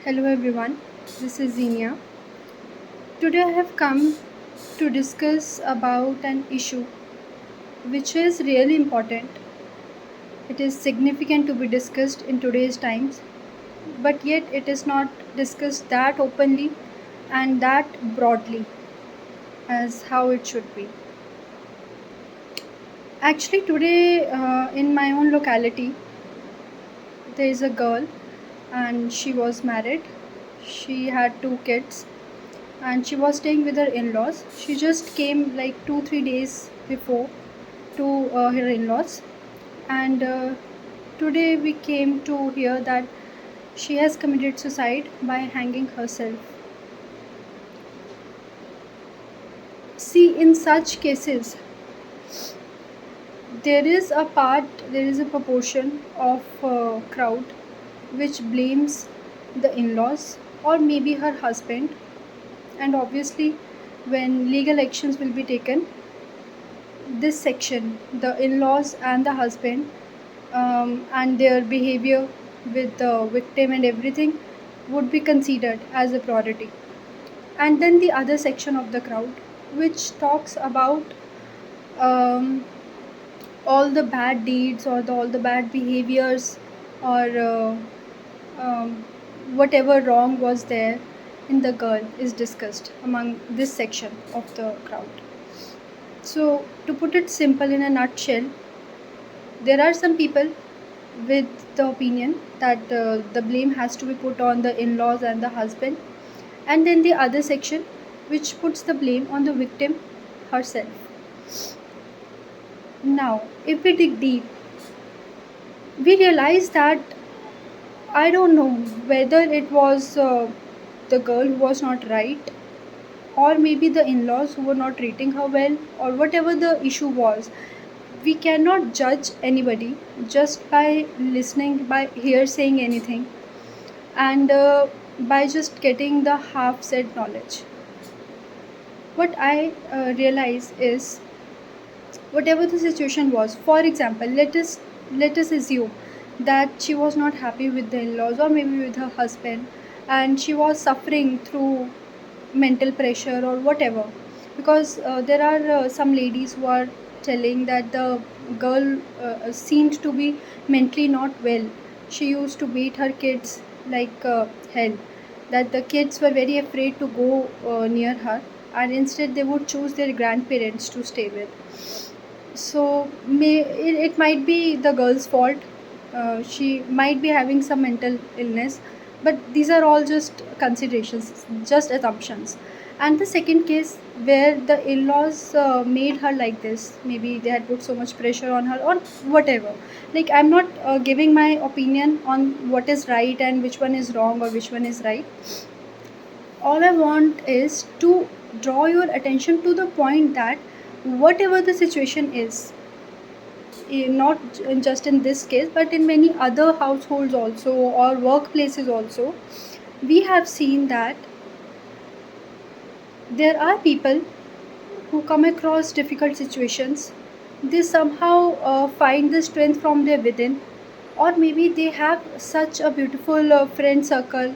Hello everyone, this is Zenia. Today I have come to discuss about an issue which is really important. It is significant to be discussed in today's times, but yet it is not discussed that openly and that broadly as how it should be. Actually, today in my own locality, there is a girl and she was married. She had two kids and she was staying with her in-laws. She just came like 2 3 days before to her in-laws, and today we came to hear that she has committed suicide by hanging herself. See, in such cases, there is a proportion of crowd which blames the in-laws or maybe her husband, and obviously, when legal actions will be taken, this section, the in-laws and the husband, and their behavior with the victim and everything, would be considered as a priority. And then the other section of the crowd, which talks about um, all the bad deeds or all the bad behaviors, or um, whatever wrong was there in the girl, is discussed among this section of the crowd. So, to put it simple in a nutshell, there are some people with the opinion that the blame has to be put on the in laws and the husband, and then the other section which puts the blame on the victim herself. Now, if we dig deep, we realize that I don't know whether it was the girl who was not right, or maybe the in laws who were not treating her well, or whatever the issue was. We cannot judge anybody just by listening, by hearsaying anything, and by just getting the half said knowledge. What I realize is, whatever the situation was, for example, let us assume that she was not happy with the in-laws or maybe with her husband, and she was suffering through mental pressure or whatever, because there are some ladies who are telling that the girl seemed to be mentally not well. She used to beat her kids like hell, that the kids were very afraid to go near her, and instead they would choose their grandparents to stay with. So it might be the girl's fault. She might be having some mental illness, but these are all just considerations, just assumptions. And the second case, where the in-laws made her like this, maybe they had put so much pressure on her or whatever. Like, I'm not giving my opinion on what is right and which one is wrong or which one is right. All I want is to draw your attention to the point that whatever the situation is, not just in this case but in many other households also, or workplaces also, we have seen that there are people who come across difficult situations. They somehow find the strength from their within, or maybe they have such a beautiful friend circle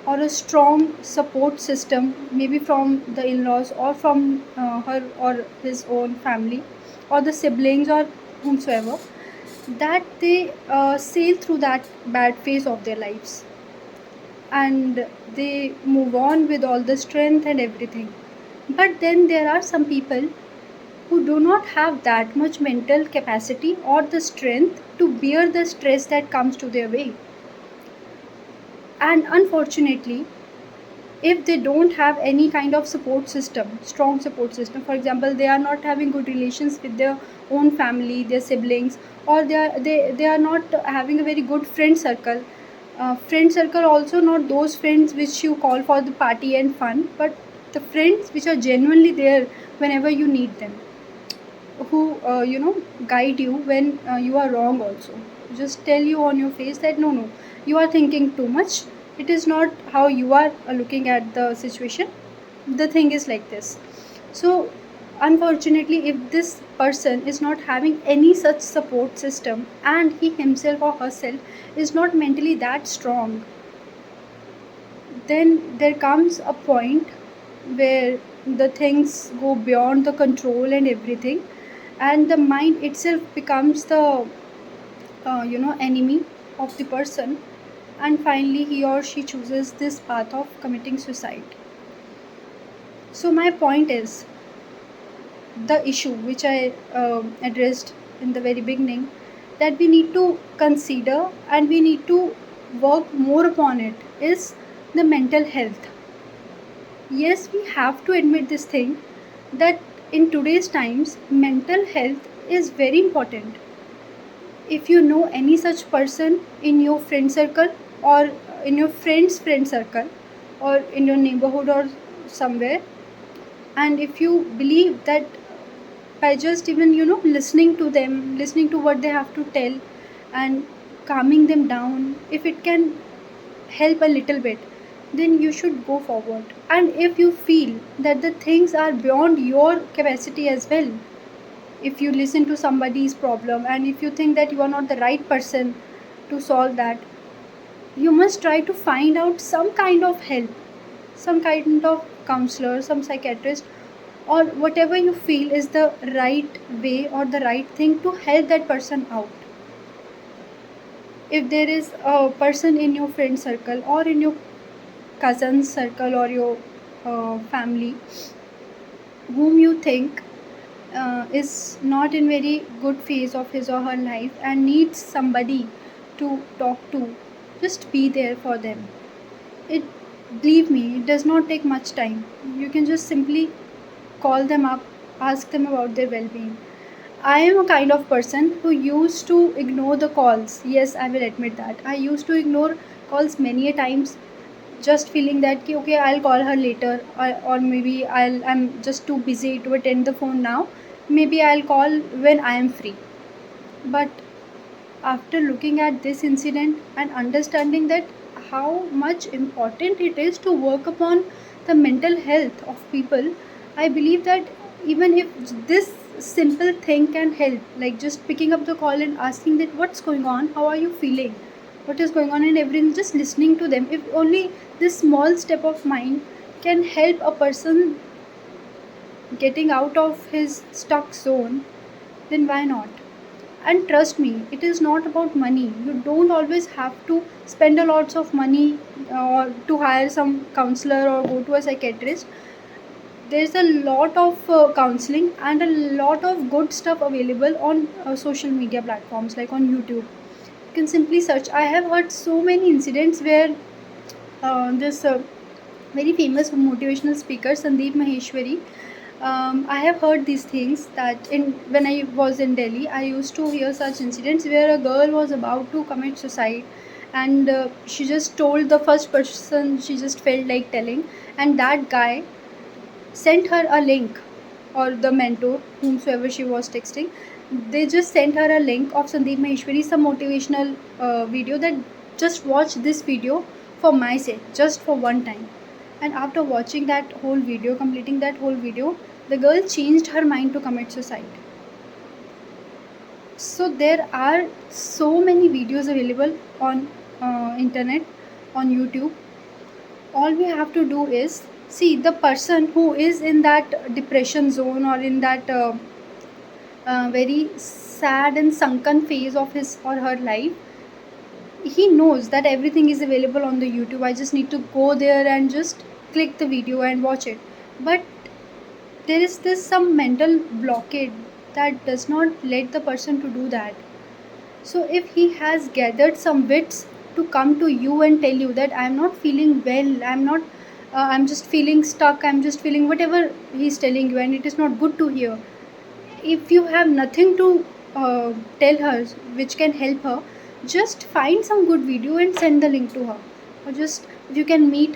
or a strong support system, maybe from the in-laws or from her or his own family or the siblings or whomsoever, that they sail through that bad phase of their lives and they move on with all the strength and everything. But then there are some people who do not have that much mental capacity or the strength to bear the stress that comes to their way. And unfortunately, if they don't have any kind of support system, strong support system, for example, they are not having good relations with their own family, their siblings, or they are not having a very good friend circle. Friend circle also not those friends which you call for the party and fun, but the friends which are genuinely there whenever you need them, who guide you when you are wrong also, just tell you on your face that no, you are thinking too much, it is not how you are looking at the situation, the thing is like this. So unfortunately, if this person is not having any such support system and he himself or herself is not mentally that strong, then there comes a point where the things go beyond the control and everything, and the mind itself becomes the enemy of the person, and finally he or she chooses this path of committing suicide. So my point is, the issue which I addressed in the very beginning, that we need to consider and we need to work more upon it, is the mental health. Yes, we have to admit this thing, that in today's times mental health is very important. If you know any such person in your friend circle, or in your friend's friend circle, or in your neighborhood or somewhere, and if you believe that by just even listening to them, listening to what they have to tell, and calming them down, if it can help a little bit, then you should go forward. And if you feel that the things are beyond your capacity as well, if you listen to somebody's problem and if you think that you are not the right person to solve that, you must try to find out some kind of help, some kind of counselor, some psychiatrist, or whatever you feel is the right way or the right thing to help that person out. If there is a person in your friend circle or in your cousin circle or your family whom you think is not in very good phase of his or her life and needs somebody to talk to, just be there for them. It, believe me, it does not take much time. You can just simply call them up, ask them about their well-being. I am a kind of person who used to ignore the calls. Yes, I will admit that I used to ignore calls many a times, just feeling that ki, okay, I'll call her later, or maybe I'm just too busy to attend the phone now, maybe I'll call when I am free. But after looking at this incident and understanding that how much important it is to work upon the mental health of people, I believe that even if this simple thing can help, like just picking up the call and asking that what's going on, how are you feeling, what is going on, and everything, just listening to them, if only this small step of mine can help a person getting out of his stuck zone, then why not? And trust me, it is not about money. You don't always have to spend a lots of money or to hire some counselor or go to a psychiatrist. There's a lot of counseling and a lot of good stuff available on social media platforms like on YouTube. You can simply search. I have heard so many incidents where this very famous motivational speaker Sandeep Maheshwari. I have heard these things that in when I was in Delhi, I used to hear such incidents where a girl was about to commit suicide, and she just told the first person she just felt like telling, and that guy sent her a link, or the mentor whomsoever she was texting, they just sent her a link of Sandeep Maheshwari, some motivational video, that just watch this video for my sake, just for one time. And after watching that whole video, completing that whole video, the girl changed her mind to commit suicide. So there are so many videos available on internet, on YouTube. All we have to do is see the person who is in that depression zone, or in that very sad and sunken phase of his or her life. He knows that everything is available on the YouTube. I just need to go there and just click the video and watch it. But there is this some mental blockade that does not let the person to do that. So if he has gathered some wits to come to you and tell you that I'm not feeling well, I'm just feeling stuck, I'm just feeling whatever he's telling you, and it is not good to hear. If you have nothing to tell her which can help her, just find some good video and send the link to her. Or just, if you can meet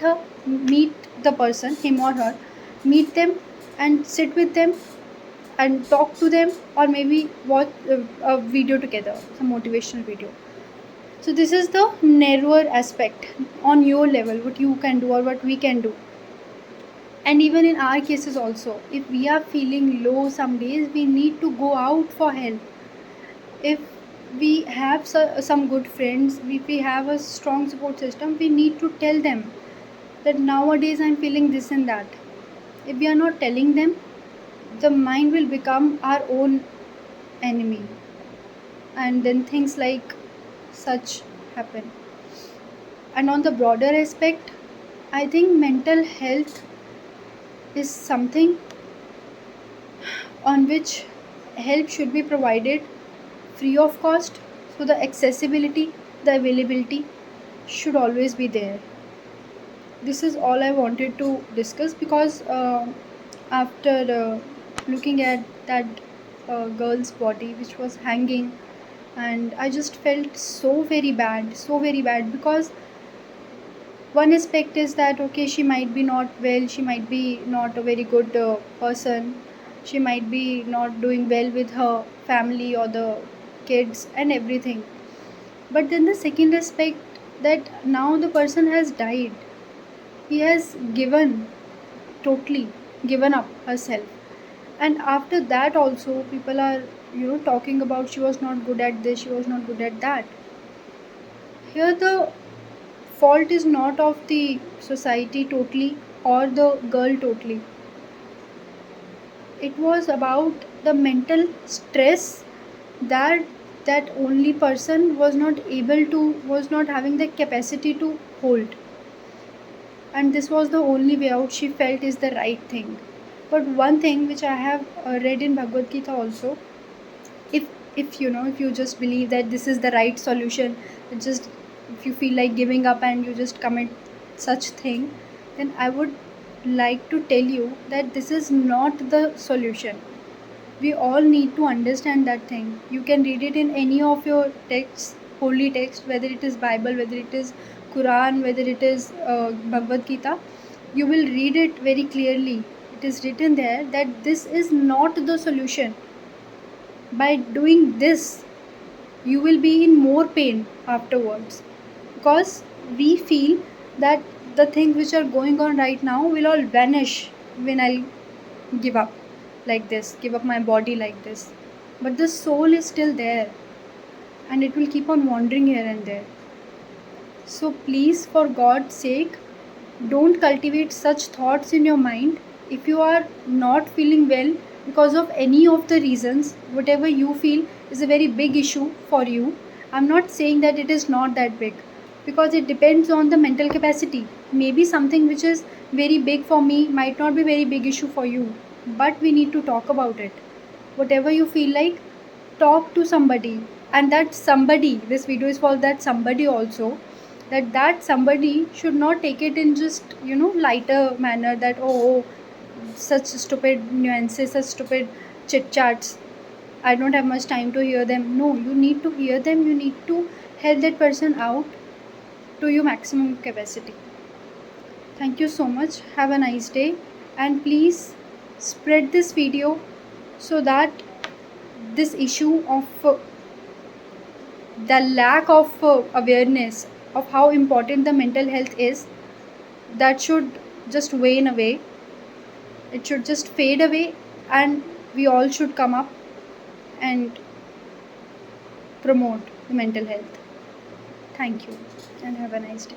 the person, him or her, meet them and sit with them and talk to them, or maybe watch a video together, some motivational video. So this is the narrower aspect on your level, what you can do or what we can do. And even in our cases also, if we are feeling low some days, we need to go out for help. If we have some good friends, if we have a strong support system, we need to tell them that nowadays I'm feeling this and that. If we are not telling them, the mind will become our own enemy, and then things like such happen. And on the broader aspect, I think mental health is something on which help should be provided free of cost. So the accessibility, the availability should always be there. This is all I wanted to discuss, because after looking at that girl's body which was hanging, and I just felt so very bad, because one aspect is that okay, she might be not well, she might be not a very good person, she might be not doing well with her family or the kids and everything. But then the second aspect, that now the person has died, he has totally given up herself, and after that also people are talking about she was not good at this, she was not good at that. Here the fault is not of the society totally or the girl totally. It was about the mental stress that that only person was not having the capacity to hold, and this was the only way out she felt is the right thing. But one thing which I have read in Bhagavad Gita also, if if you just believe that this is the right solution, just if you feel like giving up and you just commit such thing, then I would like to tell you that this is not the solution. We all need to understand that thing. You can read it in any of your texts, holy text, whether it is Bible, whether it is Quran, whether it is Bhagavad Gita. You will read it very clearly. It is written there that this is not the solution. By doing this, you will be in more pain afterwards, because we feel that the things which are going on right now will all vanish when I'll give up like this, give up my body like this. But the soul is still there, and it will keep on wandering here and there. So please, for God's sake, don't cultivate such thoughts in your mind. If you are not feeling well because of any of the reasons, whatever you feel is a very big issue for you. I'm not saying that it is not that big, because it depends on the mental capacity. Maybe something which is very big for me might not be very big issue for you, but we need to talk about it. Whatever you feel like, talk to somebody, and that somebody, this video is for that somebody also, that somebody should not take it in just lighter manner, that oh, such stupid nuances, such stupid chit chats, I don't have much time to hear them. No, you need to hear them, you need to help that person out to your maximum capacity. Thank you so much, have a nice day, and please spread this video so that this issue of the lack of awareness of how important the mental health is, that should just wane away, it should just fade away, and we all should come up and promote the mental health. Thank you, and have a nice day.